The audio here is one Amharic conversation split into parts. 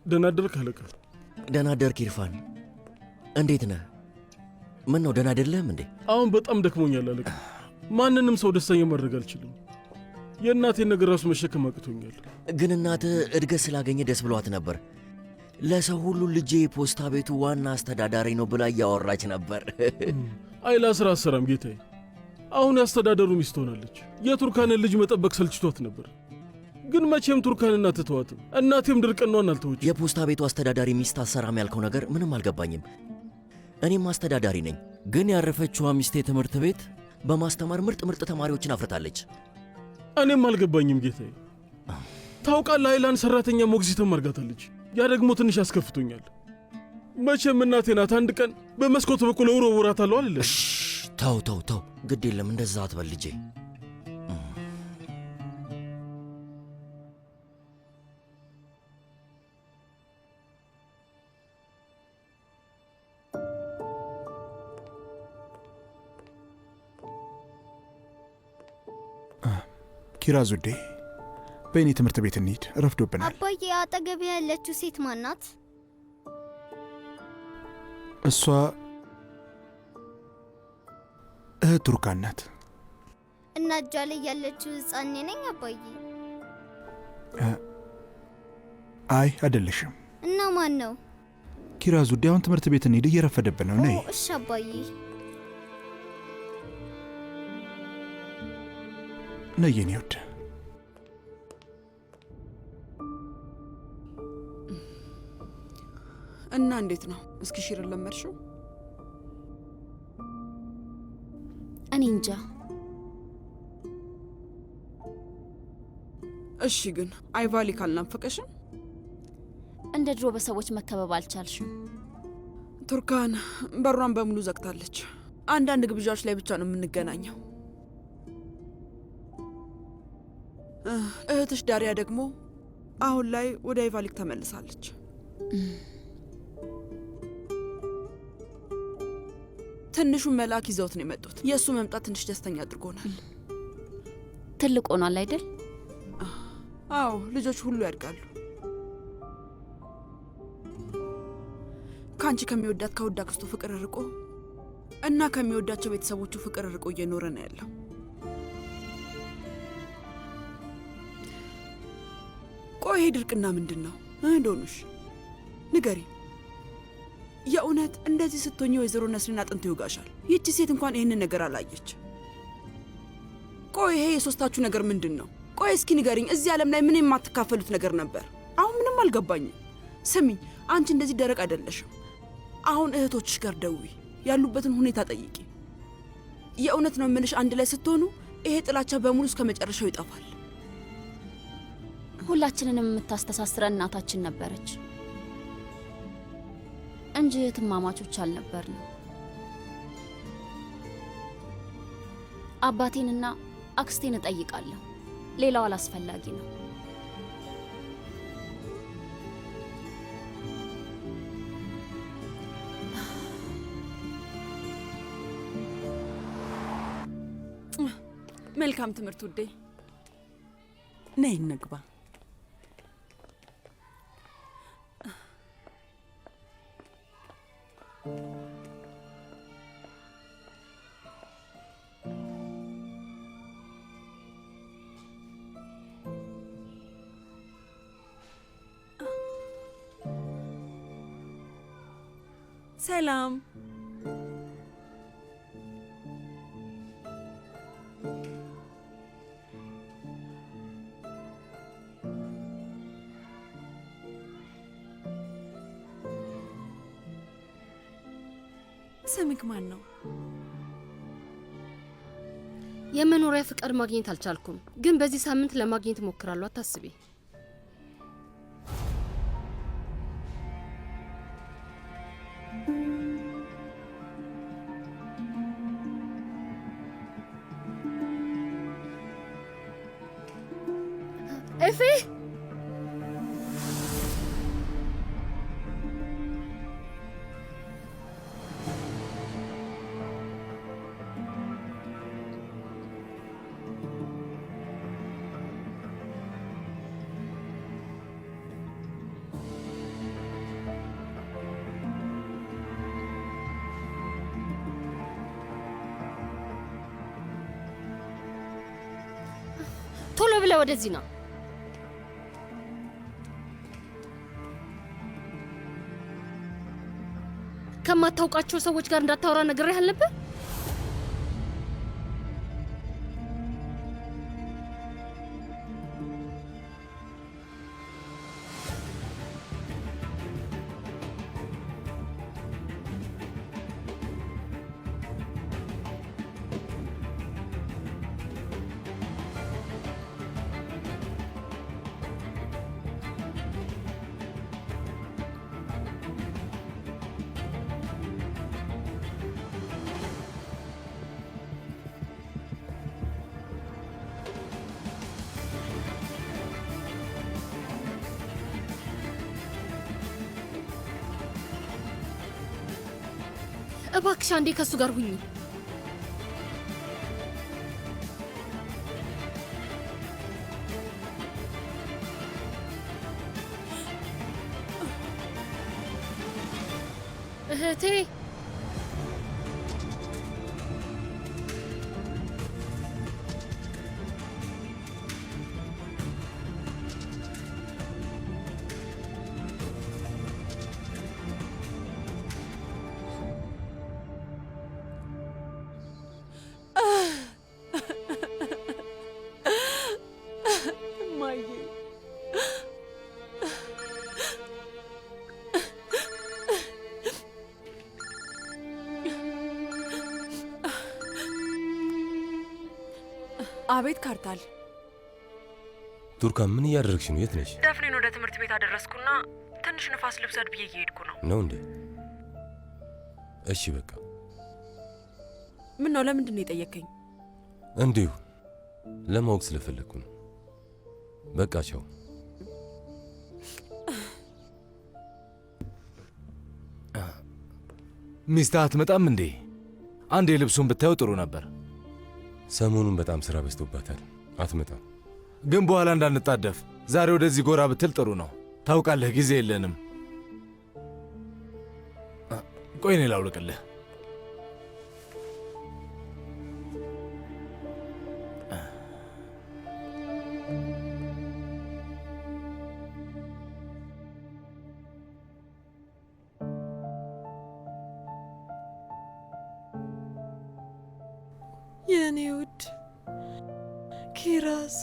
ደህና አደርክ አለቃ? ደህና አደርክ ኢርፋን። እንዴት ነህ? ምን ነው ደህና አይደለህም እንዴ? አሁን በጣም ደክሞኛል አለቃ። ማንንም ሰው ደስተኛ ማድረግ አልችልም። የእናቴን ነገር ራሱ መሸከም አቅቶኛል። ግን እናትህ እድገት ስላገኘ ደስ ብሏት ነበር። ለሰው ሁሉ ልጄ የፖስታ ቤቱ ዋና አስተዳዳሪ ነው ብላ እያወራች ነበር። አይ ለስራ አሰራም ጌታዬ። አሁን ያስተዳደሩ ሚስት ሆናለች። የቱርካንን ልጅ መጠበቅ ሰልችቷት ነበር። ግን መቼም ቱርካንን አትተዋትም። እናቴም ድርቅናዋን አልተወች። የፖስታ ቤቱ አስተዳዳሪ ሚስት አሰራም ያልከው ነገር ምንም አልገባኝም። እኔም አስተዳዳሪ ነኝ። ግን ያረፈችዋ ሚስቴ ትምህርት ቤት በማስተማር ምርጥ ተማሪዎችን አፍርታለች። እኔም አልገባኝም ጌታዬ። ታውቃለህ አይላን ሰራተኛ ሞግዚትም አርጋታለች። ያ ደግሞ ትንሽ ያስከፍቶኛል። መቼም እናቴ ናት። አንድ ቀን በመስኮት በኩል እወረውራታለሁ አለ። ተው፣ ግድ የለም እንደዛ አትበል ልጄ። ኪራዝ ውዴ፣ በእኔ ትምህርት ቤት እንሂድ፣ ረፍዶብናል። አባዬ አጠገብ ያለችው ሴት ማናት? እሷ እህት ቱርካን ናት። እና እጇ ላይ ያለችው ሕፃን ነኝ አባዬ? አይ አይደለሽም። እና ማን ነው? ኪራዝ ውዴ፣ አሁን ትምህርት ቤት እንሂድ፣ እየረፈደብን ነው። ነይ። እሺ አባዬ። ነይ የኔ ውድ። እና እንዴት ነው? እስኪ ሽርን ለመድሽው? እኔ እንጃ። እሺ ግን አይቫሊ ካልናፈቀሽም? እንደ ድሮ በሰዎች መከበብ አልቻልሽም። ቱርካን በሯን በሙሉ ዘግታለች። አንዳንድ ግብዣዎች ላይ ብቻ ነው የምንገናኘው። እህትሽ ዳሪያ ደግሞ አሁን ላይ ወደ አይቫሊክ ተመልሳለች። ትንሹን መልአክ ይዘውት ነው የመጡት። የእሱ መምጣት ትንሽ ደስተኛ አድርጎናል። ትልቅ ሆኗል አይደል? አዎ፣ ልጆች ሁሉ ያድጋሉ። ከአንቺ ከሚወዳት ከውድ አክስቱ ፍቅር ርቆ እና ከሚወዳቸው ቤተሰቦቹ ፍቅር ርቆ እየኖረ ነው ያለው። ቆይ ድርቅና ምንድን ነው እንደሆኑሽ ንገሪ። የእውነት እንደዚህ ስትሆኚ ወይዘሮ ነስሪን አጥንት ይወጋሻል። ይቺ ሴት እንኳን ይህንን ነገር አላየች። ቆይ ይሄ የሶስታችሁ ነገር ምንድን ነው? ቆይ እስኪ ንገሪኝ። እዚህ ዓለም ላይ ምን የማትካፈሉት ነገር ነበር? አሁን ምንም አልገባኝም። ስሚኝ፣ አንቺ እንደዚህ ደረቅ አይደለሽም። አሁን እህቶችሽ ጋር ደውዪ፣ ያሉበትን ሁኔታ ጠይቂ። የእውነት ነው የምልሽ፣ አንድ ላይ ስትሆኑ ይሄ ጥላቻ በሙሉ እስከ መጨረሻው ይጠፋል። ሁላችንንም የምታስተሳስረን እናታችን ነበረች እንጂ እህትማማቾች አልነበርንም። አባቴንና አክስቴን እጠይቃለሁ። ሌላው አላስፈላጊ ነው። መልካም ትምህርት ውዴ። ነይ እንግባ። ሰላም። ስምክ ማን ነው? የመኖሪያ ፍቃድ ማግኘት አልቻልኩም፣ ግን በዚህ ሳምንት ለማግኘት እሞክራለሁ። አታስቢ። ኤፌ ብለህ ወደዚህ ና። ከማታውቃቸው ሰዎች ጋር እንዳታወራ ነግሬህ አልነበር? እባክሽ አንዴ ከሱ ጋር ሁኚ። እህቴ አቤት ካርታል። ቱርካን ምን እያደረግሽ ነው? የት ነሽ? ደፍኔን ወደ ትምህርት ቤት አደረስኩና ትንሽ ንፋስ ልብሰድ ብዬ እየሄድኩ ነው። ነው እንዴ? እሺ በቃ። ምን ነው? ለምንድን ነው የጠየከኝ? እንዲሁ ለማወቅ ስለፈለግኩ ነው። በቃ ቻው። ሚስትህ አትመጣም እንዴ? አንዴ ልብሱን ብታየው ጥሩ ነበር። ሰሞኑን በጣም ስራ በዝቶባታል። አትመጣም። ግን በኋላ እንዳንጣደፍ ዛሬ ወደዚህ ጎራ ብትል ጥሩ ነው። ታውቃለህ ጊዜ የለንም። ቆይ እኔ ላውልቅልህ። የኔ ውድ ኪራዝ፣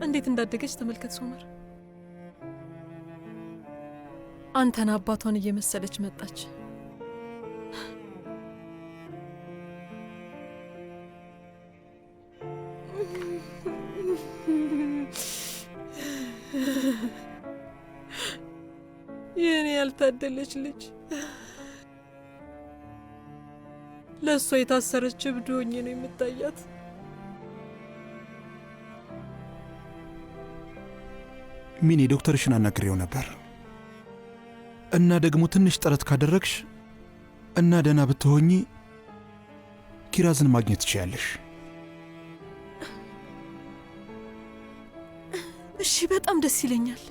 እንዴት እንዳደገች ተመልከት ሶመር። አንተን አባቷን እየመሰለች መጣች። የኔ ያልታደለች ልጅ፣ ለእሷ የታሰረች እብድ ሆኜ ነው የምታያት። ሚኒ ዶክተርሽን አናግሬው ነበር እና ደግሞ ትንሽ ጥረት ካደረግሽ እና ደህና ብትሆኚ ኪራዝን ማግኘት ትችያለሽ። እሺ፣ በጣም ደስ ይለኛል።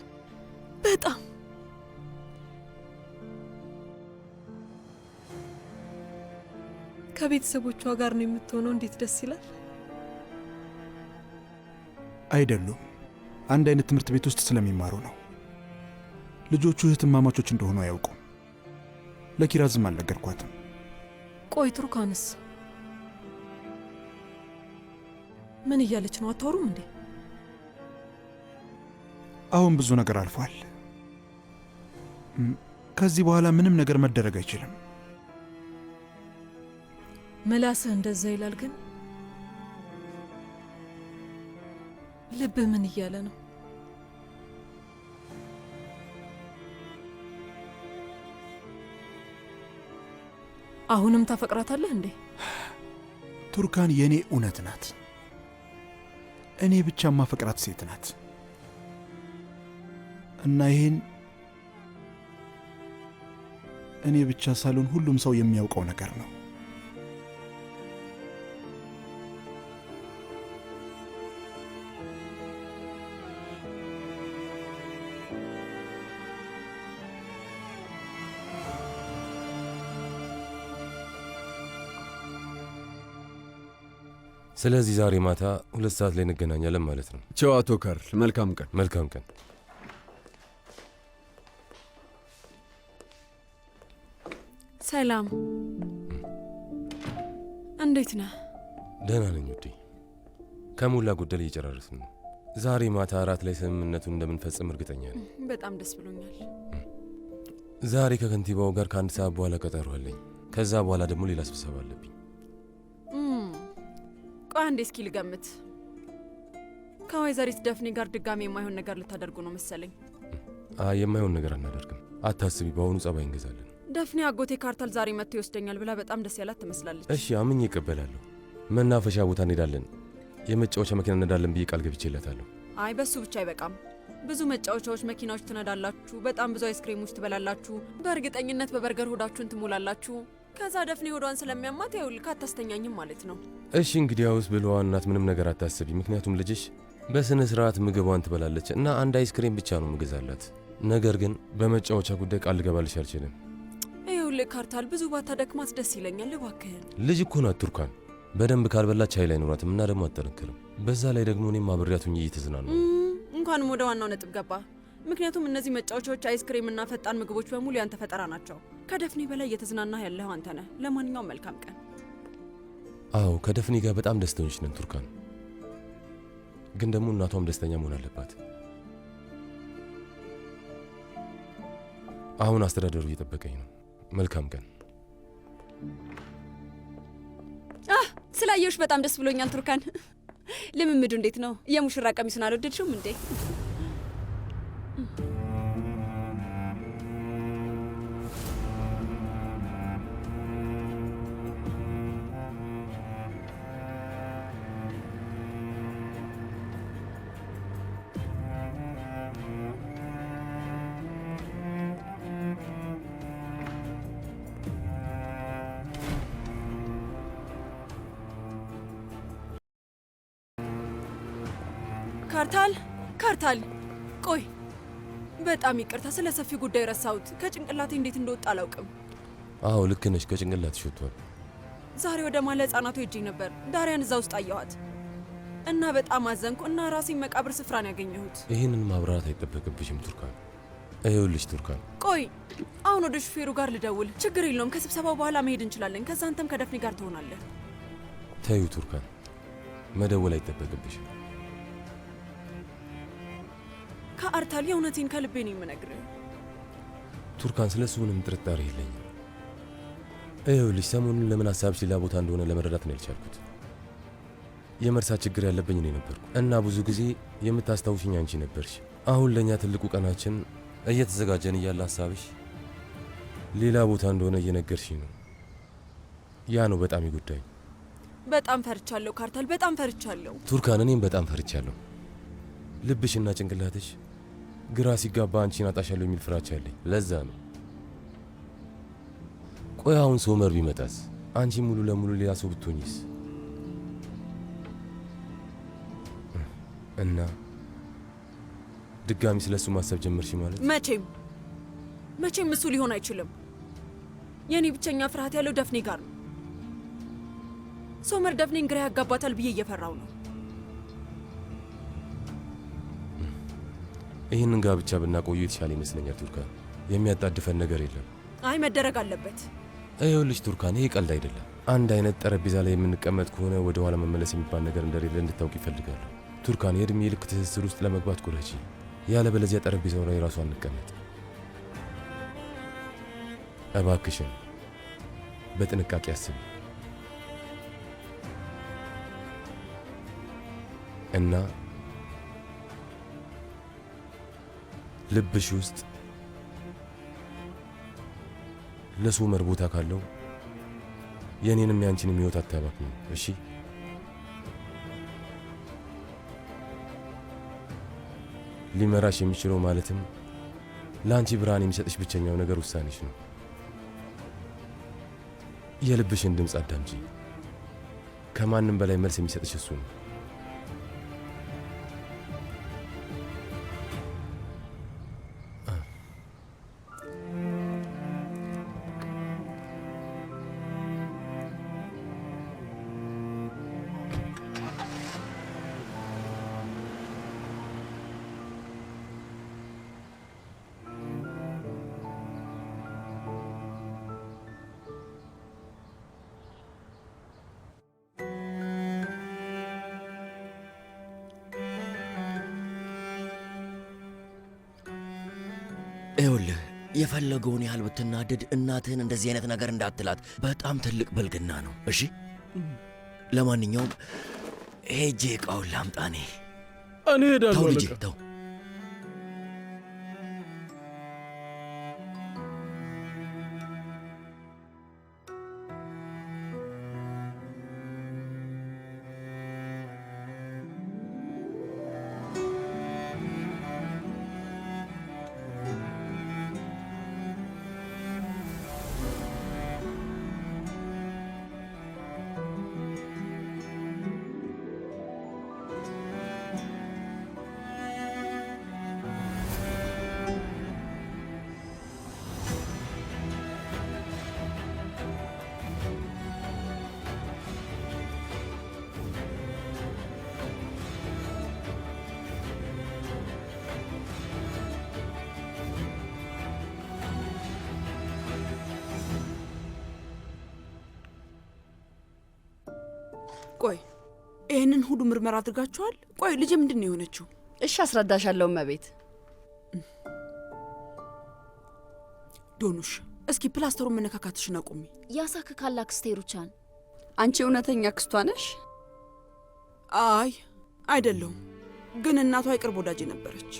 በጣም ከቤተሰቦቿ ጋር ነው የምትሆነው። እንዴት ደስ ይላል። አይደሉም፣ አንድ አይነት ትምህርት ቤት ውስጥ ስለሚማሩ ነው። ልጆቹ እህትማማቾች እንደሆኑ አያውቁም። ለኪራዝም አልነገርኳትም። ቆይ ቱርካንስ ምን እያለች ነው? አታወሩም እንዴ? አሁን ብዙ ነገር አልፏል። ከዚህ በኋላ ምንም ነገር መደረግ አይችልም። ምላስህ እንደዛ ይላል፣ ግን ልብህ ምን እያለ ነው? አሁንም ታፈቅራታለህ እንዴ? ቱርካን የእኔ እውነት ናት። እኔ ብቻ ማፈቅራት ሴት ናት እና ይህን እኔ ብቻ ሳልሆን ሁሉም ሰው የሚያውቀው ነገር ነው። ስለዚህ ዛሬ ማታ 2 ሰዓት ላይ እንገናኛለን ማለት ነው። ቻው አቶ ካርል፣ መልካም ቀን። መልካም ቀን። ሰላም፣ እንዴት ነህ? ደህና ነኝ ውዴ። ከሞላ ጎደል እየጨራረስን ነው። ዛሬ ማታ አራት ላይ ስምምነቱን እንደምንፈጽም እርግጠኛ ነኝ። በጣም ደስ ብሎኛል። ዛሬ ከከንቲባው ጋር ከ1 ሰዓት በኋላ ቀጠሮ አለኝ። ከዛ በኋላ ደግሞ ሌላ ስብሰባ አለብኝ። ቆይ አንዴ እስኪ ልገምት። ከወይዘሪት ደፍኔ ጋር ድጋሜ የማይሆን ነገር ልታደርጉ ነው መሰለኝ። የማይሆን ነገር አናደርግም፣ አታስቢ። በአሁኑ ጸባይ እንገዛለን። ደፍኔ አጎቴ ካርታል ዛሬ መጥቶ ይወስደኛል ብላ በጣም ደስ ያላት ትመስላለች። እሺ አምኜ እቀበላለሁ። መናፈሻ ቦታ እንሄዳለን፣ የመጫወቻ መኪና እንነዳለን ብዬ ቃል ገብቼለታለሁ። አይ በሱ ብቻ አይበቃም። ብዙ መጫወቻዎች፣ መኪናዎች ትነዳላችሁ፣ በጣም ብዙ አይስክሬሞች ትበላላችሁ፣ በእርግጠኝነት በበርገር ሆዳችሁን ትሞላላችሁ። ከዛ ደፍኔ ሆዷን ስለሚያማት ይኸውልህ አታስተኛኝም ማለት ነው። እሺ እንግዲያውስ ብለዋ እናት ምንም ነገር አታስቢ፣ ምክንያቱም ልጅሽ በስነ ስርዓት ምግቧን ትበላለች እና አንድ አይስክሬም ብቻ ነው ምገዛላት። ነገር ግን በመጫወቻ ጉዳይ ቃል ልገባልሽ አልችልም። ይኸውልህ ካርታል፣ ብዙ ባታደክማት ደስ ይለኛል፣ እባክህን። ልጅ እኮ ናት ቱርካን፣ በደንብ ካልበላች ኃይል አይኖራትም እና ደግሞ አጠነክርም። በዛ ላይ ደግሞ እኔም አብሬያት ሆኜ እየተዝናኑ ነው። እንኳንም ወደ ዋናው ነጥብ ገባ። ምክንያቱም እነዚህ መጫወቻዎች፣ አይስክሬም እና ፈጣን ምግቦች በሙሉ ያንተ ፈጠራ ናቸው። ከደፍኔ በላይ እየተዝናናህ ያለኸው አንተ ነህ። ለማንኛውም መልካም ቀን። አዎ ከደፍኔ ጋር በጣም ደስተኞች ነን ቱርካን፣ ግን ደግሞ እናቷም ደስተኛ መሆን አለባት። አሁን አስተዳደሩ እየጠበቀኝ ነው። መልካም ቀን። ስላየሁሽ በጣም ደስ ብሎኛል ቱርካን። ልምምዱ እንዴት ነው? የሙሽራ ቀሚሱን አልወደድሽውም እንዴ? ካርታል፣ ቆይ በጣም ይቅርታ፣ ስለ ሰፊ ጉዳይ ረሳሁት። ከጭንቅላቴ እንዴት እንደወጣ አላውቅም። አዎ ልክ ነሽ፣ ከጭንቅላትሽ ወጥቷል። ዛሬ ወደ ማለ ህጻናቱ ሄጄ ነበር። ዳሪያን እዛ ውስጥ አየኋት እና በጣም አዘንኩ እና ራሴን መቃብር ስፍራን ያገኘሁት። ይህንን ማብራራት አይጠበቅብሽም ቱርካን። ይኸውልሽ ቱርካን፣ ቆይ አሁን ወደ ሹፌሩ ጋር ልደውል። ችግር የለውም፣ ከስብሰባው በኋላ መሄድ እንችላለን። ከዛ አንተም ከደፍኔ ጋር ትሆናለህ። ተዩ ቱርካን፣ መደወል አይጠበቅብሽም። ከአርታል የእውነቴን ከልቤ ነው የምነግርህ። ቱርካን ስለ እሱ ምንም ጥርጣሬ የለኝም። ይኸውልሽ ሰሞኑን ለምን ሀሳብሽ ሌላ ቦታ እንደሆነ ለመረዳት ነው ያልቻልኩት። የመርሳት ችግር ያለብኝ እኔ ነበርኩ እና ብዙ ጊዜ የምታስታውሽኝ አንቺ ነበርሽ። አሁን ለእኛ ትልቁ ቀናችን እየተዘጋጀን እያለ ሀሳብሽ ሌላ ቦታ እንደሆነ እየነገርሽኝ ነው። ያ ነው በጣም ይጎዳኝ። በጣም ፈርቻለሁ ካርታል፣ በጣም ፈርቻለሁ። ቱርካን፣ እኔም በጣም ፈርቻለሁ። ልብሽና ጭንቅላትሽ ግራ ሲጋባ አንቺን አጣሻለሁ የሚል ፍራቻ አለኝ። ለዛ ነው። ቆይ አሁን ሶመር ቢመጣስ? አንቺ ሙሉ ለሙሉ ሌላ ሰው ብትሆኝስ? እና ድጋሚ ስለሱ ማሰብ ጀመርሽ ማለት? መቼም እሱ ሊሆን አይችልም። የኔ ብቸኛ ፍርሃት ያለው ደፍኔ ጋር ነው። ሶመር ደፍኔን ግራ ያጋባታል ብዬ እየፈራው ነው። ይህንን ጋብቻ ብናቆዩ የተሻለ ይመስለኛል ቱርካን። የሚያጣድፈን ነገር የለም። አይ መደረግ አለበት። ይኸውልሽ ቱርካን፣ ይሄ ቀልድ አይደለም። አንድ አይነት ጠረጴዛ ላይ የምንቀመጥ ከሆነ ወደ ኋላ መመለስ የሚባል ነገር እንደሌለ እንድታውቅ ይፈልጋለሁ ቱርካን። የእድሜ ልክ ትስስር ውስጥ ለመግባት ቁረጪ፣ ያለበለዚያ ጠረጴዛው ላይ ራሱ አንቀመጥ። እባክሽን በጥንቃቄ አስቢ እና ልብሽ ውስጥ ለሶመር ቦታ ካለው የኔንም ያንቺንም ሕይወት አታባክኝ። እሺ? ሊመራሽ የሚችለው ማለትም ለአንቺ ብርሃን የሚሰጥሽ ብቸኛው ነገር ውሳኔሽ ነው። የልብሽን ድምፅ አዳምጪ። ከማንም በላይ መልስ የሚሰጥሽ እሱ ነው። ይኸውልህ የፈለገውን ያህል ብትናደድ እናትህን እንደዚህ አይነት ነገር እንዳትላት። በጣም ትልቅ ብልግና ነው። እሺ ለማንኛውም ሄጄ ዕቃውን ላምጣኔ። እኔ ሄዳለሁ። ተው ልጄ ተው። ቆይ ይህንን ሁሉ ምርመራ አድርጋችኋል? ቆይ ልጄ ምንድን ነው የሆነችው? እሺ አስረዳሻለሁ እመቤት። ዶኑሽ እስኪ ፕላስተሩን መነካካትሽን አቁሚ። ያሳክካል አክስቴ ሩቻን። አንቺ እውነተኛ አክስቷ ነሽ? አይ አይደለሁም፣ ግን እናቷ የቅርብ ወዳጄ ነበረች።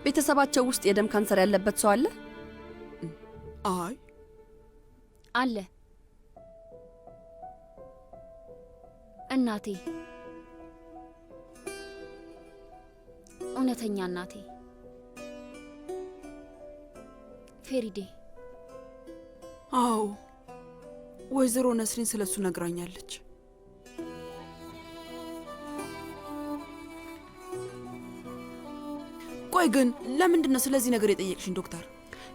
ቤተሰባቸው ውስጥ የደም ካንሰር ያለበት ሰው አለ? አይ አለ። እናቴ፣ እውነተኛ እናቴ ፌሪዴ። አዎ ወይዘሮ ነስሪን ስለሱ ነግራኛለች። ቆይ ግን ለምንድን ነው ስለዚህ ነገር የጠየቅሽኝ ዶክተር?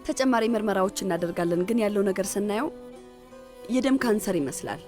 ተጨማሪ ምርመራዎች እናደርጋለን፣ ግን ያለው ነገር ስናየው የደም ካንሰር ይመስላል።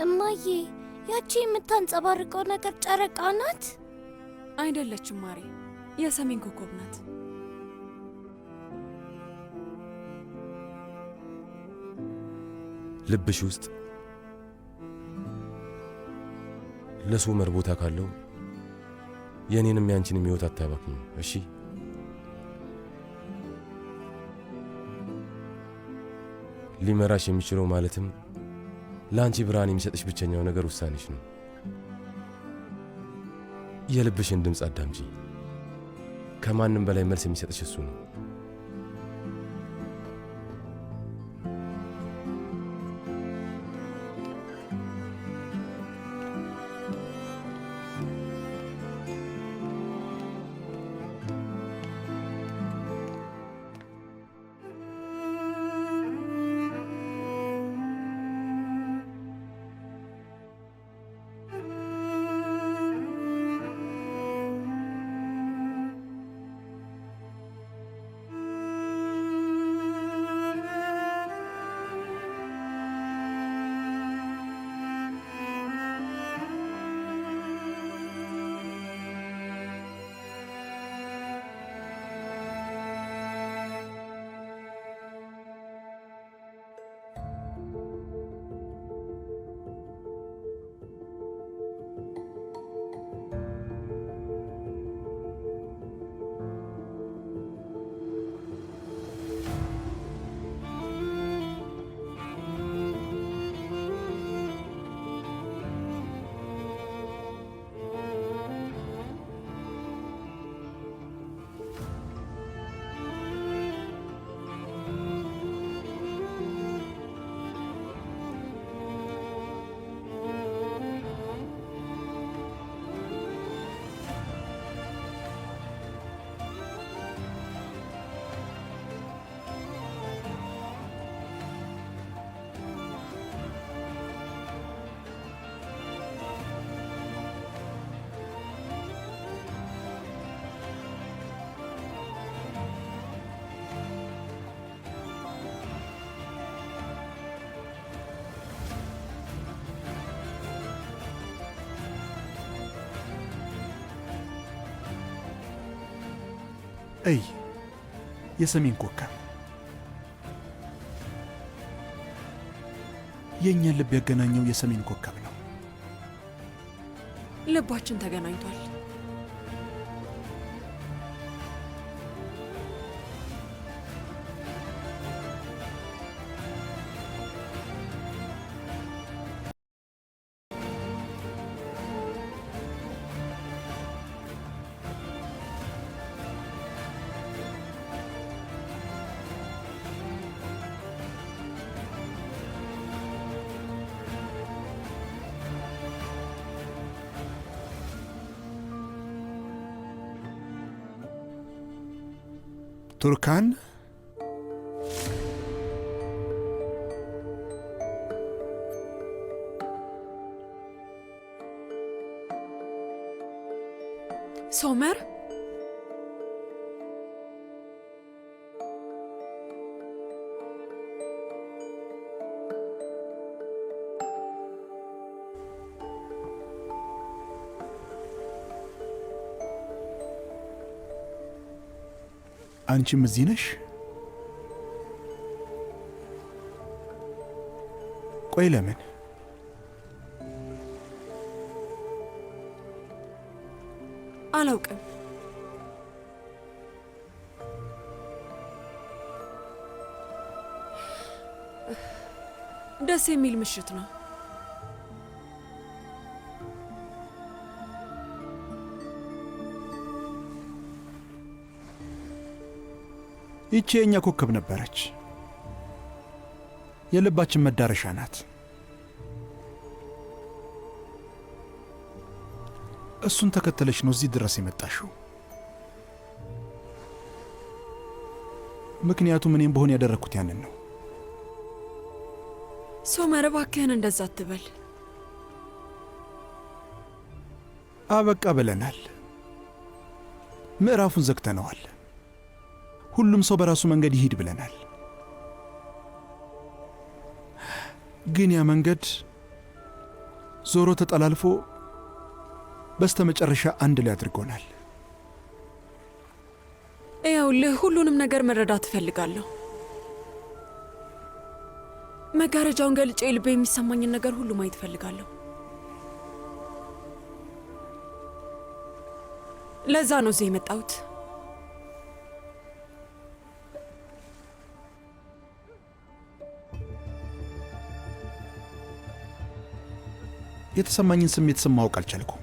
እማዬ፣ ያቺ የምታንጸባርቀው ነገር ጨረቃ ናት? አይደለችም ማሬ፣ የሰሜን ኮከብ ናት። ልብሽ ውስጥ ለሶመር ቦታ ካለው የኔንም ያንቺንም ሕይወት አታባክኝ። እሺ ሊመራሽ የሚችለው ማለትም ለአንቺ ብርሃን የሚሰጥሽ ብቸኛው ነገር ውሳኔሽ ነው። የልብሽን ድምፅ አዳምጪ። ከማንም በላይ መልስ የሚሰጥሽ እሱ ነው። እይ፣ የሰሜን ኮከብ የእኛን ልብ ያገናኘው የሰሜን ኮከብ ነው። ልባችን ተገናኝቷል። ቱርካን ሶመር አንቺም እዚህ ነሽ? ቆይ ለምን? አላውቅም። ደስ የሚል ምሽት ነው። ይቺ የእኛ ኮከብ ነበረች። የልባችን መዳረሻ ናት። እሱን ተከተለች ነው እዚህ ድረስ የመጣሽው። ምክንያቱም እኔም በሆን ያደረግኩት ያንን ነው። ሶመር እባክህን እንደዛ አትበል። አበቃ ብለናል። ምዕራፉን ዘግተነዋል። ሁሉም ሰው በራሱ መንገድ ይሂድ ብለናል። ግን ያ መንገድ ዞሮ ተጠላልፎ በስተመጨረሻ አንድ ላይ አድርጎናል። ይኸውልህ ሁሉንም ነገር መረዳት እፈልጋለሁ። መጋረጃውን ገልጬ ልቤ የሚሰማኝን ነገር ሁሉ ማየት እፈልጋለሁ። ለዛ ነው እዚህ የመጣሁት። የተሰማኝን ስሜት ስም ማወቅ አልቻልኩም።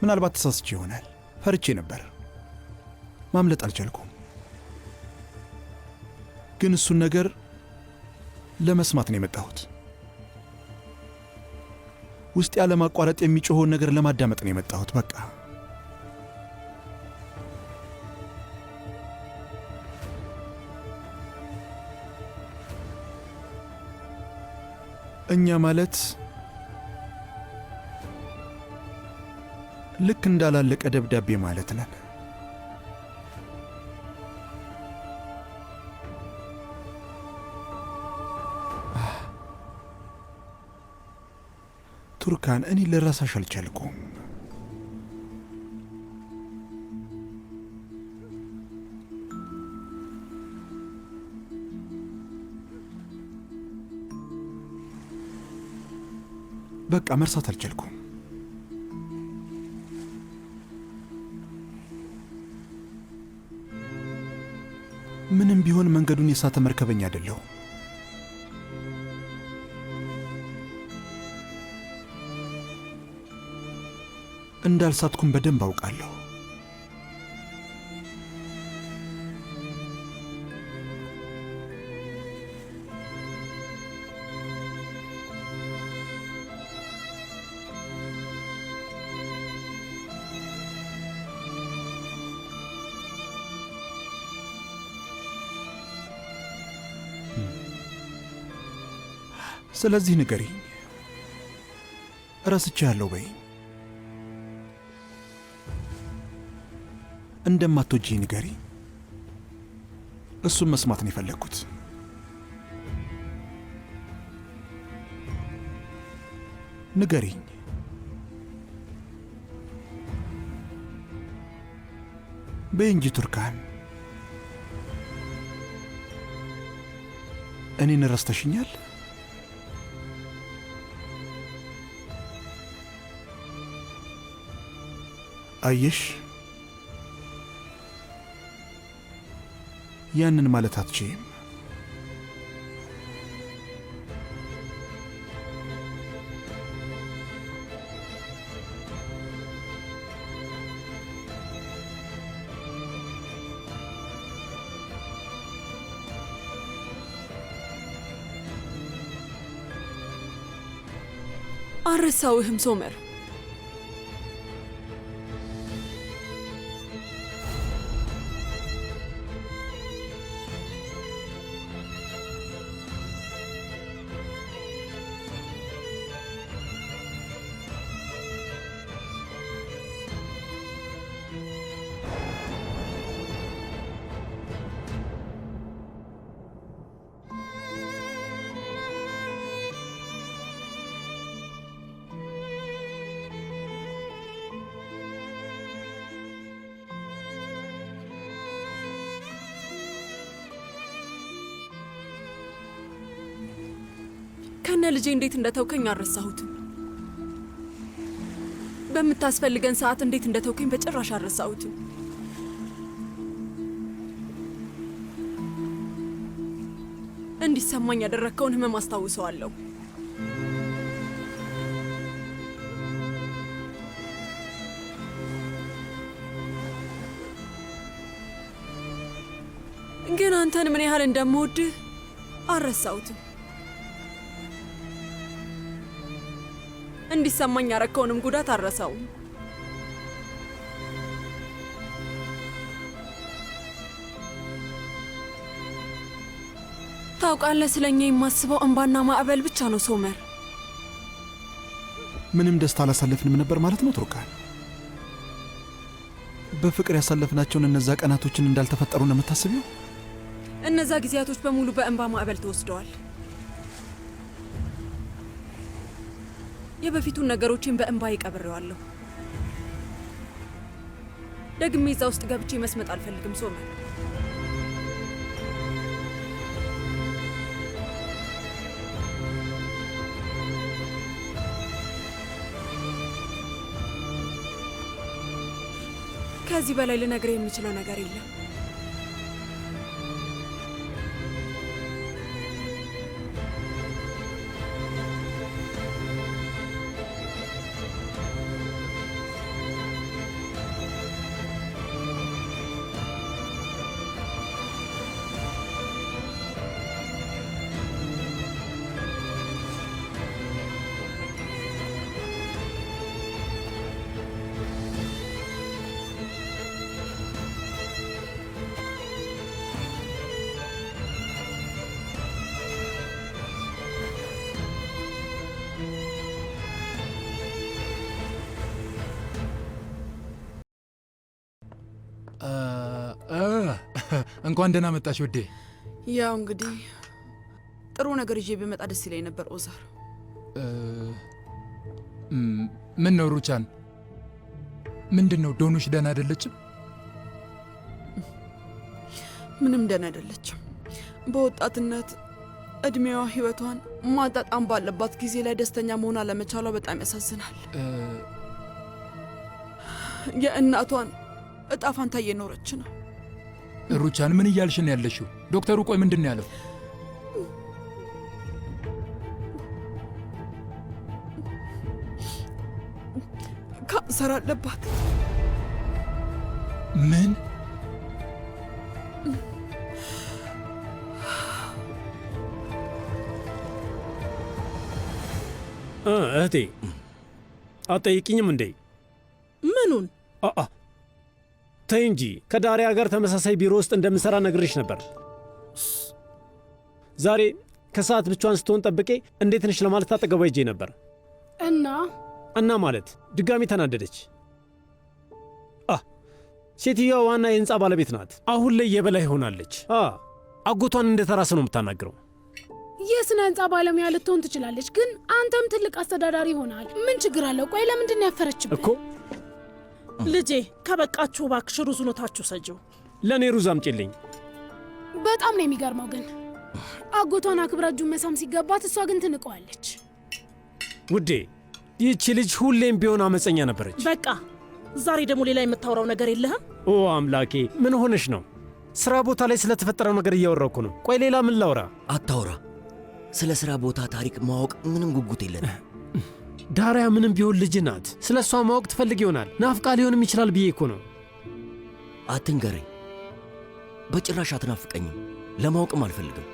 ምናልባት ተሳስቼ ይሆናል። ፈርቼ ነበር። ማምለጥ አልቻልኩም። ግን እሱን ነገር ለመስማት ነው የመጣሁት። ውስጥ ያለማቋረጥ የሚጮኸውን ነገር ለማዳመጥ ነው የመጣሁት። በቃ እኛ ማለት ልክ እንዳላለቀ ደብዳቤ ማለት ነን። ቱርካን፣ እኔ ልረሳሽ አልቻልኩም። በቃ መርሳት አልቻልኩም። ምንም ቢሆን መንገዱን የሳተ መርከበኛ አይደለሁ። እንዳልሳትኩም በደንብ አውቃለሁ። ስለዚህ ንገሪኝ፣ ረስቼሃለሁ በይ። እንደማትወጂኝ ንገሪኝ። እሱም መስማት ነው የፈለግኩት። ንገሪኝ። በይ እንጂ ቱርካን። እኔን ረስተሽኛል? አየሽ፣ ያንን ማለት አትችይም። አረሳውህም ሶመር። ከነ ልጄ እንዴት እንደተውከኝ አልረሳሁትም። በምታስፈልገን ሰዓት እንዴት እንደተውከኝ በጭራሽ አልረሳሁትም። እንዲሰማኝ ያደረግከውን ህመም አስታውሰዋለሁ። ግን አንተን ምን ያህል እንደምወድህ አልረሳሁትም። እንዲሰማኝ ያረከውንም ጉዳት አልረሳውም። ታውቃለህ፣ ስለኛ የማስበው እንባና ማዕበል ብቻ ነው ሶመር። ምንም ደስታ አላሳለፍንም ነበር ማለት ነው ቱርካን? በፍቅር ያሳለፍናቸውን እነዛ ቀናቶችን እንዳልተፈጠሩ ነው የምታስቢው? እነዛ ጊዜያቶች በሙሉ በእንባ ማዕበል ተወስደዋል። የበፊቱን ነገሮችን በእንባ ይቀብሬዋለሁ። ደግሜ እዛ ውስጥ ገብቼ መስመጥ አልፈልግም ሶመር። ከዚህ በላይ ልነግርህ የምችለው ነገር የለም። እንኳን ደህና መጣሽ ውዴ። ያው እንግዲህ ጥሩ ነገር ይዤ ብመጣ ደስ ይለኝ ነበር ኦዛር። ምን ነው ሩቻን? ምንድን ነው ዶኑሽ ደህና አይደለችም? ምንም ደህና አይደለችም። በወጣትነት እድሜዋ ህይወቷን ማጣጣም ባለባት ጊዜ ላይ ደስተኛ መሆን አለመቻሏ በጣም ያሳዝናል። የእናቷን እጣ ፋንታ እየኖረች ነው። ሩቻን ምን እያልሽ ነው ያለሽው? ዶክተሩ ቆይ ምንድን ነው ያለው? ካንሰር አለባት። ምን? እህቴ አትጠይቂኝም እንዴ? ምኑን? ተይ እንጂ ከዳሪያ ጋር ተመሳሳይ ቢሮ ውስጥ እንደምሰራ ነግሬሽ ነበር። ዛሬ ከሰዓት ብቻዋን ስትሆን ጠብቄ እንዴት ነሽ ለማለት አጠገቧ ሄጄ ነበር እና ማለት ድጋሚ ተናደደች። ሴትዮዋ ዋና የህንፃ ባለቤት ናት። አሁን ላይ የበላይ ሆናለች። አጎቷን እንደተራሰ ነው የምታናግረው። የስነ ህንፃ ባለሙያ ልትሆን ትችላለች፣ ግን አንተም ትልቅ አስተዳዳሪ ሆናል። ምን ችግር አለው? ቆይ ለምንድን ነው ያፈረችብህ እኮ? ልጄ ከበቃችሁ እባክሽ ሩዙን ታችሁ ሰጂው። ለእኔ ሩዝ አምጪልኝ። በጣም ነው የሚገርመው። ግን አጎቷን አክብራ እጁን መሳም ሲገባት እሷ ግን ትንቀዋለች። ውዴ ይህቺ ልጅ ሁሌም ቢሆን አመፀኛ ነበረች። በቃ ዛሬ ደግሞ ሌላ የምታወራው ነገር የለህም? ኦ አምላኬ ምን ሆነሽ ነው? ስራ ቦታ ላይ ስለተፈጠረው ነገር እያወራኩ ነው። ቆይ ሌላ ምን ላውራ? አታውራ። ስለ ስራ ቦታ ታሪክ ማወቅ ምንም ጉጉት የለንም። ዳሪያ ምንም ቢሆን ልጅ ናት። ስለ እሷ ማወቅ ትፈልግ ይሆናል። ናፍቃ ሊሆንም ይችላል ብዬ እኮ ነው። አትንገረኝ። በጭራሽ አትናፍቀኝም። ለማወቅም አልፈልግም።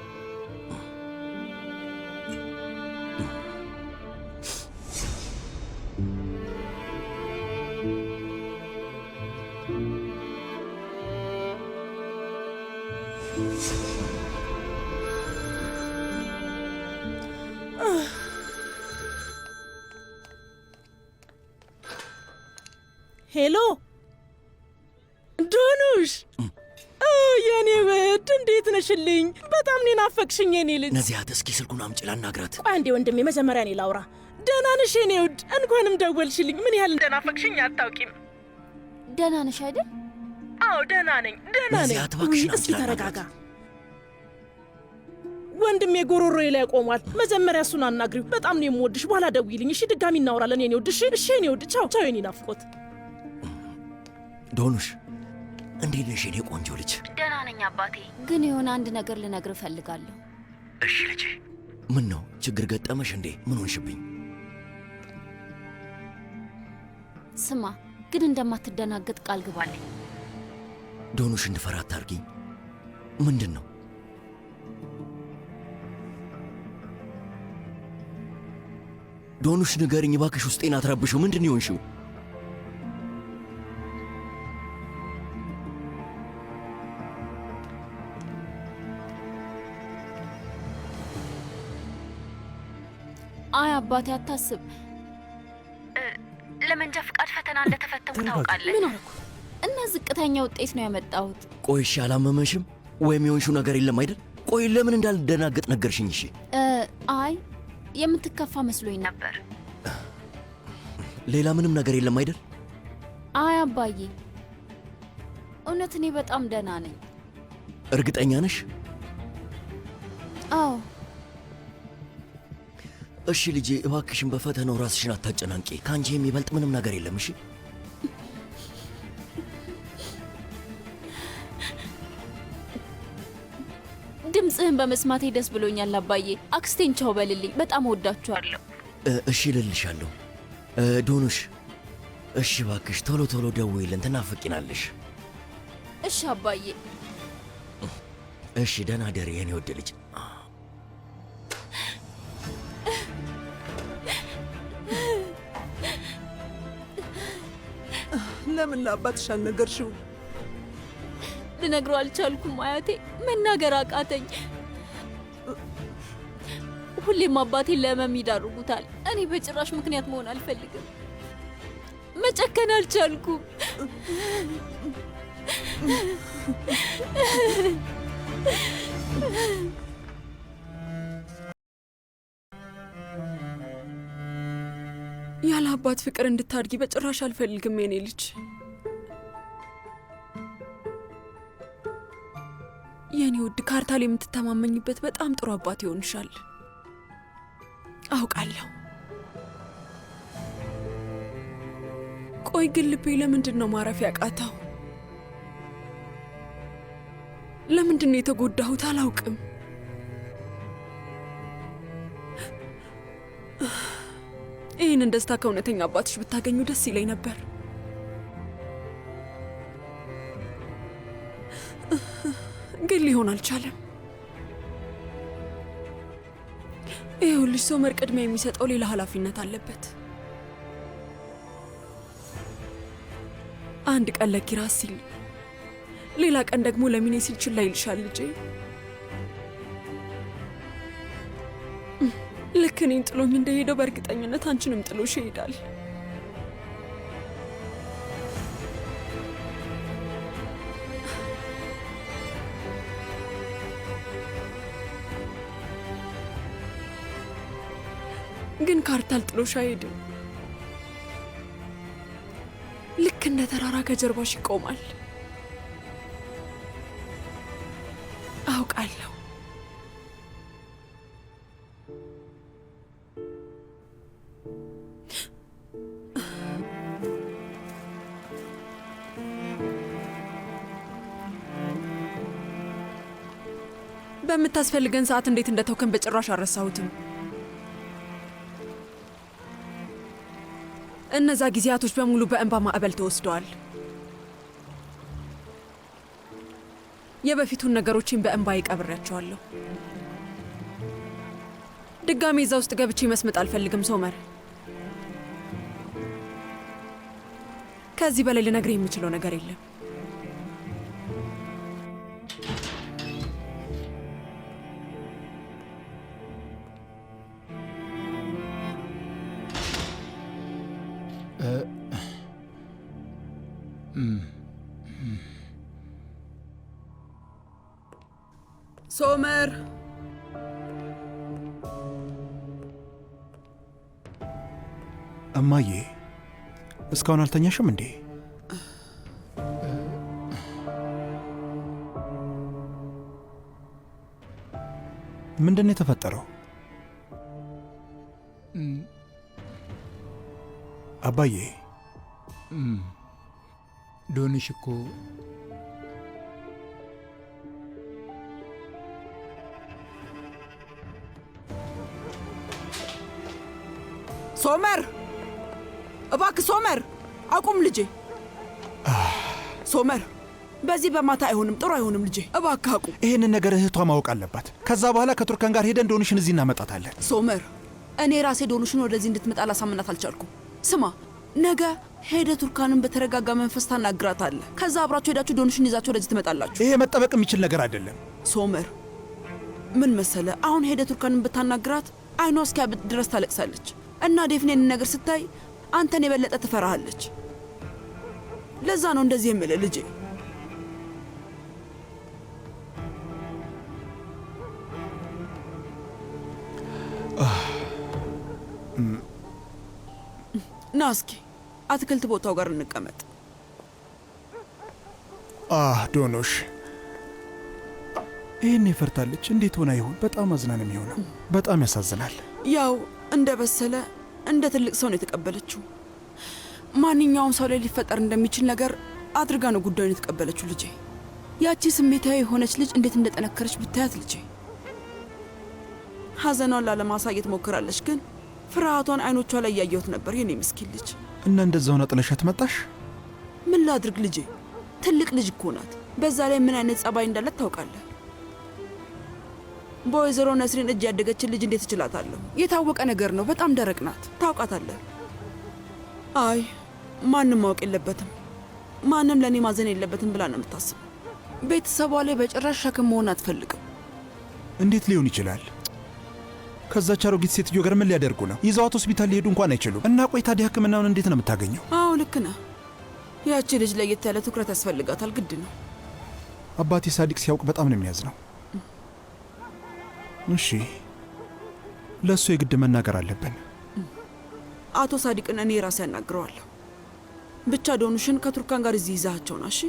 ሄሎ ዶኑሽ፣ የኔ ውድ እንዴት ነሽልኝ? በጣም ነው ናፈቅሽኝ የኔ ልጅ። ነዚያት እስኪ ስልኩን አምጪ ላናግራት። ቆይ አንዴ ወንድሜ፣ መጀመሪያ እኔ ላውራ። ደህና ነሽ የኔ ውድ? እንኳንም ደወልሽልኝ። ምን ያህል እንደናፈቅሽኝ አታውቂም። ደህና ነሽ አይደል? አዎ ደህና ነኝ፣ ደህና ነኝ። ነዚያት እባክሽን እስኪ ተረጋጋ። ወንድሜ ጎሮሮዬ ላይ ቆሟል። መጀመሪያ እሱን አናግሪው። በጣም ነው የምወድሽ። በኋላ ደውይልኝ እሺ? ድጋሚ እናወራለን የኔ ውድ። እሺ የኔ ውድ። ቻው ቻው የኔ ናፍቆት። ዶኑሽ እንዴት ነሽ የኔ ቆንጆ ልጅ? ደህና ነኝ አባቴ፣ ግን የሆነ አንድ ነገር ልነግር እፈልጋለሁ። እሺ ልጄ። ምን ነው ችግር ገጠመሽ እንዴ? ምን ሆንሽብኝ? ስማ ግን እንደማትደናገጥ ቃል ግባልኝ። ዶኑሽ እንድፈራ አታርጊኝ። ምንድን ነው? ዶኑሽ ንገሪኝ እባክሽ። ውስጤን አትረብሽው። ምንድን ነው የሆንሽው? አይ አባቴ አታስብ። ለመንጃ ፍቃድ ፈተና እንደተፈተንኩ ታውቃለህ። ምን አልኩ? እና ዝቅተኛ ውጤት ነው ያመጣሁት። ቆይ እሺ አላመመሽም? ወይም የሆንሽው ነገር የለም አይደል? ቆይ ለምን እንዳልደናገጥ ነገርሽኝ? እሺ አይ የምትከፋ መስሎኝ ነበር። ሌላ ምንም ነገር የለም አይደል? አይ አባዬ እውነት እኔ በጣም ደህና ነኝ። እርግጠኛ ነሽ? አዎ። እሺ ልጄ እባክሽን በፈተናው ራስሽን አታጨናንቂ። ከአንቺ የሚበልጥ ምንም ነገር የለም። እሺ ድምፅህን በመስማቴ ደስ ብሎኛል አባዬ። አክስቴን ቻው በልልኝ። በጣም ወዳችኋለሁ። እሺ ልልሻለሁ። ዶኑሽ እሺ እባክሽ ቶሎ ቶሎ ደውይልን፣ ትናፍቂናለሽ። እሺ አባዬ። እሺ ደህና ደሪ የኔ ወድ ልጅ። ለምን ለአባትሽ አልነገርሽው? ልነግረው አልቻልኩም አያቴ። መናገር አቃተኝ። ሁሌም አባቴን ለህመም ይዳርጉታል። እኔ በጭራሽ ምክንያት መሆን አልፈልግም። መጨከን አልቻልኩም። ያለ አባት ፍቅር እንድታድጊ በጭራሽ አልፈልግም የኔ ልጅ። የኔ ውድ ካርታል የምትተማመኝበት በጣም ጥሩ አባት ይሆንሻል አውቃለሁ። ቆይ ግን ልቤ ለምንድን ነው ማረፍ ያቃተው? ለምንድን ነው የተጎዳሁት? አላውቅም። ይህንን ደስታ ከእውነተኛ አባትሽ ብታገኙ ደስ ይለኝ ነበር። ግን ሊሆን አልቻለም። ይኸውልሽ ሶመር ቅድሚያ የሚሰጠው ሌላ ኃላፊነት አለበት። አንድ ቀን ለኪራስ ሲል፣ ሌላ ቀን ደግሞ ለሚኔ ሲል ችላ ይልሻል ልጄ። ልክ እኔን ጥሎኝ እንደሄደው በእርግጠኝነት አንቺንም ጥሎሽ ይሄዳል። ግን ካርታል ጥሎሽ አይሄድም። ልክ እንደ ተራራ ከጀርባሽ ይቆማል። አውቃለሁ። በምታስፈልገን ሰዓት እንዴት እንደተውከን በጭራሽ አልረሳሁትም። እነዛ ጊዜያቶች በሙሉ በእንባ ማዕበል ተወስደዋል። የበፊቱን ነገሮችን በእንባ ይቀብሬያቸዋለሁ። ድጋሜ እዛ ውስጥ ገብቼ መስመጥ አልፈልግም ሶመር። ከዚህ በላይ ልነግርህ የምችለው ነገር የለም። ሶመር እማዬ እስካሁን አልተኛሽም እንዴ? ምንድን ነው የተፈጠረው? አባዬ ዶንሽ እኮ ሶመር እባክህ ሶመር አቁም ልጄ። ሶመር በዚህ በማታ አይሆንም፣ ጥሩ አይሆንም ልጄ፣ እባክህ አቁም። ይህንን ነገር እህቷ ማወቅ አለባት። ከዛ በኋላ ከቱርካን ጋር ሄደን ዶንሽን እዚህ እናመጣታለን። ሶመር እኔ ራሴ ዶንሽን ወደዚህ እንድትመጣ ላሳምናት አልቻልኩም። ስማ ነገ ሄደ ቱርካንን በተረጋጋ መንፈስ ታናግራታለህ። ከዛ አብራችሁ ሄዳችሁ ዶንሽን ይዛችሁ ወደዚህ ትመጣላችሁ። ይሄ መጠበቅ የሚችል ነገር አይደለም። ሶመር ምን መሰለ፣ አሁን ሄደ ቱርካንን ብታናግራት አይኗ እስኪያብጥ ድረስ ታለቅሳለች እና ዴፍኔን ነገር ስታይ አንተን የበለጠ ትፈራሃለች። ለዛ ነው እንደዚህ የምልህ ልጄ። ና እስኪ አትክልት ቦታው ጋር እንቀመጥ። ዶኖሽ ይህን ይፈርታለች። እንዴት ሆና ይሆን? በጣም አዝናን የሚሆነው በጣም ያሳዝናል። ያው እንደ በሰለ እንደ ትልቅ ሰው ነው የተቀበለችው። ማንኛውም ሰው ላይ ሊፈጠር እንደሚችል ነገር አድርጋ ነው ጉዳዩን የተቀበለችው ልጄ። ያቺ ስሜታዊ የሆነች ልጅ እንዴት እንደጠነከረች ብታያት ልጄ። ሐዘኗን ላለማሳየት ሞክራለች፣ ግን ፍርሃቷን አይኖቿ ላይ እያየሁት ነበር። የኔ ምስኪን ልጅ። እና እንደዛ ሆና ጥለሻት መጣሽ? ምን ላድርግ ልጄ፣ ትልቅ ልጅ እኮ ናት። በዛ ላይ ምን አይነት ጸባይ እንዳላት ታውቃለህ። በወይዘሮ ነስሪን እጅ ያደገችን ልጅ እንዴት እችላታለሁ? የታወቀ ነገር ነው። በጣም ደረቅ ናት፣ ታውቃታለህ። አይ ማንም ማወቅ የለበትም፣ ማንም ለእኔ ማዘን የለበትም ብላ ነው የምታስብ። ቤተሰቧ ላይ በጭራሽ ሸክም መሆን አትፈልግም። እንዴት ሊሆን ይችላል? ከዛች አሮጊት ሴትዮ ጋር ምን ሊያደርጉ ነው? ይዘዋት ሆስፒታል ሊሄዱ እንኳን አይችሉም። እና ቆይ ታዲያ ሕክምናውን እንዴት ነው የምታገኘው? አዎ ልክ ነህ። ያቺ ልጅ ለየት ያለ ትኩረት ያስፈልጋታል፣ ግድ ነው። አባቴ ሳዲቅ ሲያውቅ በጣም ነው የሚያዝነው። እሺ ለእሱ የግድ መናገር አለብን። አቶ ሳዲቅን እኔ ራሴ ያናግረዋለሁ። ብቻ ዶኑሽን ከቱርካን ጋር እዚህ ይዛቸውና እሺ